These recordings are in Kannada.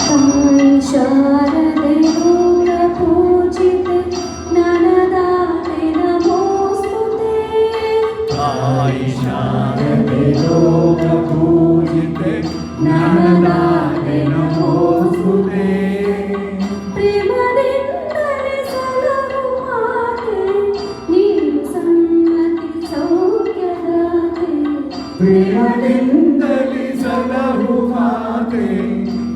ತಾಯಿ ಶಾರದೆ ಲೋಕ ಪೂಜಿತೆ ಜ್ಞಾನದಾತೆ ನಮೋಸ್ತುತೆ. ತಾಯಿ ಶಾರದೆ ಲೋಕ ಪೂಜಿತೆ ಜ್ಞಾನದಾತೆ ನಮೋಸ್ತುತೆ. ಪ್ರೇಮದಿಂದಲೇ ಸಲಹು ಮಾತೆ ನೀನು ಸನ್ಮತಿ ಸೌಖ್ಯದಾತೆ. ಪ್ರೇಮದಿಂದಲೇ ಸಲಹು ಮಾತೆ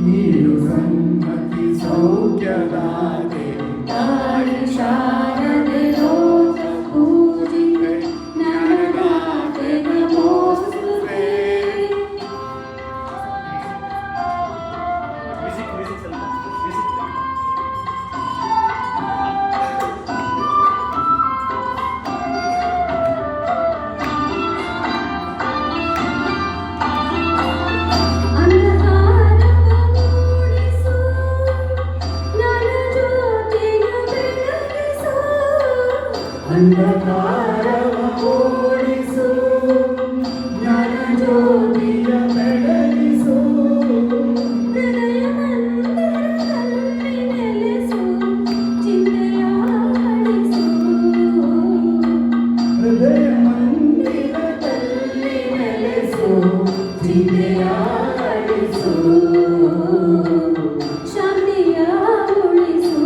ನೀನು ಸನ್ಮತಿ ಸೌಖ್ಯದಾತೆ. ತಾಯಿ ಶಾರದೆ ಲೋಕ ಪೂಜಿತೆ ಜ್ಞಾನದಾತೆ ನಮೋಸ್ತುತೆ. ಅಂಧಕಾರವ ಓಡಿಸು ಜ್ಞಾನ ಜ್ಯೋತಿಯ ಬೆಳಗಿಸು. ಹೃದಯ ಮಂದಿರದಲ್ಲಿ ನೆಲೆಸು ಚಿಂತೆಯ ಅಳಿಸು. ಹೃದಯ ಮಂದಿರದಲ್ಲಿ ನೆಲೆಸು ಚಿಂತೆಯ ಅಳಿಸು. ಶಾಂತಿಯ ಉಳಿಸು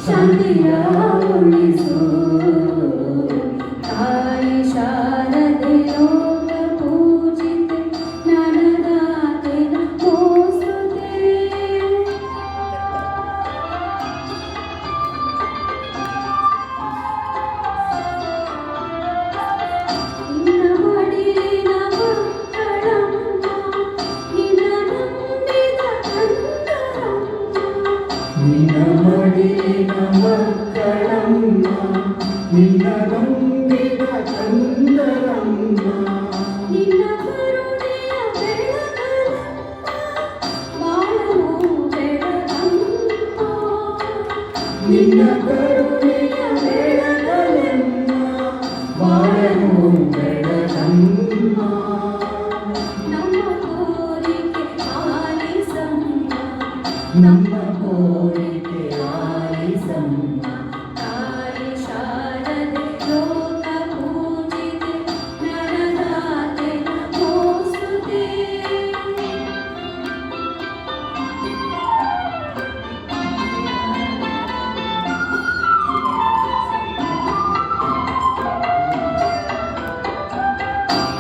ಶಾಂತಿಯ ಉಳಿಸು. ತಾಯಿ ಶಾರದೆ ಲೋಕ ಪೂಜಿತೆ ಜ್ಞಾನದಾತೆ ನಮೋಸ್ತುತೆ. ನಿನ್ನ ಮಡಿಲಿನ ಮಕ್ಕಳಮ್ಮ ನಿನ್ನ ನಂಬಿದ ಕಂದರಮ್ಮ. ನಿನ್ನ ಮಡಿಲಿನ ಮಕ್ಕಳಮ್ಮ ನಿನ್ನ ನಂಬಿದ ಕಂದರಮ್ಮ. ನಿನ್ನ ಕರುಣೆಯ ಬೆಳಗಲಮ್ಮ ಬಾಳವು ಬೆಳಗಮ್ಮ. ನಿನ್ನ ಕರುಣೆಯ ಬೆಳಗಲೆಮ್ಮ ಬಾಳನು ಬೆಳಗಮ್ಮ. ನಮ್ಮ ಕೋರಿಕೆ ಆಲಿಸಮ್ಮ ನಮ್ಮ ಕೋರಿಕೆ ಆಲಿಸಮ್ಮ. ತಾಯಿ ಶಾರದೆ ಲೋಕ ಪೂಜಿತೆ ಜ್ಞಾನದಾತೆ ನಮೋಸ್ತುತೆ.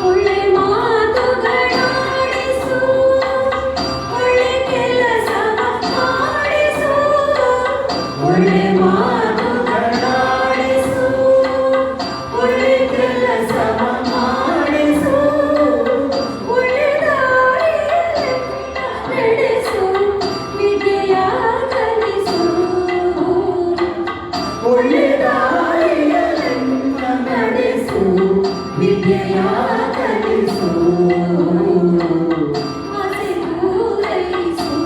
ಒಳ್ಳೆ ಮಾತುಗಳಾಡಿಸು ಒಳ್ಳೆ ಕೆಲಸವ ಮಾಡಿಸು. ಒಳ್ಳೆ ಮಾತುಗಳಾಡಿಸು ಒಳ್ಳೆ ಕೆಲಸವ ಮಾಡಿಸು. ಒಳ್ಳೆ ದಾರಿಯಲ್ಲಿ ನಡೆಸು ವಿದ್ಯೆಯ ಕಲಿಸು. ಒಳ್ಳೆ ದಾರಿಯಲೆಲ್ಲ ನಡೆಸು ವಿದ್ಯೆಯ ಕಲಿಸು. ಆಸೆ ಪೂರೈಸು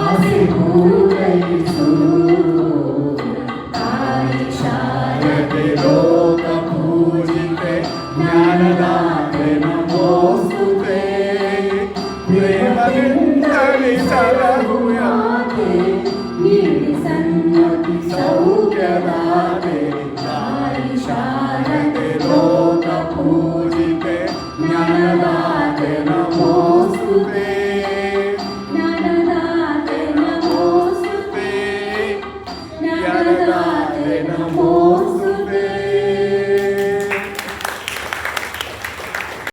ಆಸೆ ಪೂರೈಸು. ತಾಯಿ ಶಾರದೆ ಶಾರದೆ ಲೋಕ ಪೂಜಿತೆ ಜ್ಞಾನದಾತೆ ನಮೋಸ್ತುತೆ. ಪ್ರೇಮದಿಂದಲೇ ಸಲಹು ಮಾತೆ ನೀಡಿ ಸನ್ಮತಿ ಸೌಖ್ಯದಾತೆ. ತಾಯಿ ಶಾರದೆ ಶಾರದೆ ಲೋಕ ಪೂಜಿತೆ ಜ್ಞಾನದಾತೆ ನಮೋಸ್ತುತೆ.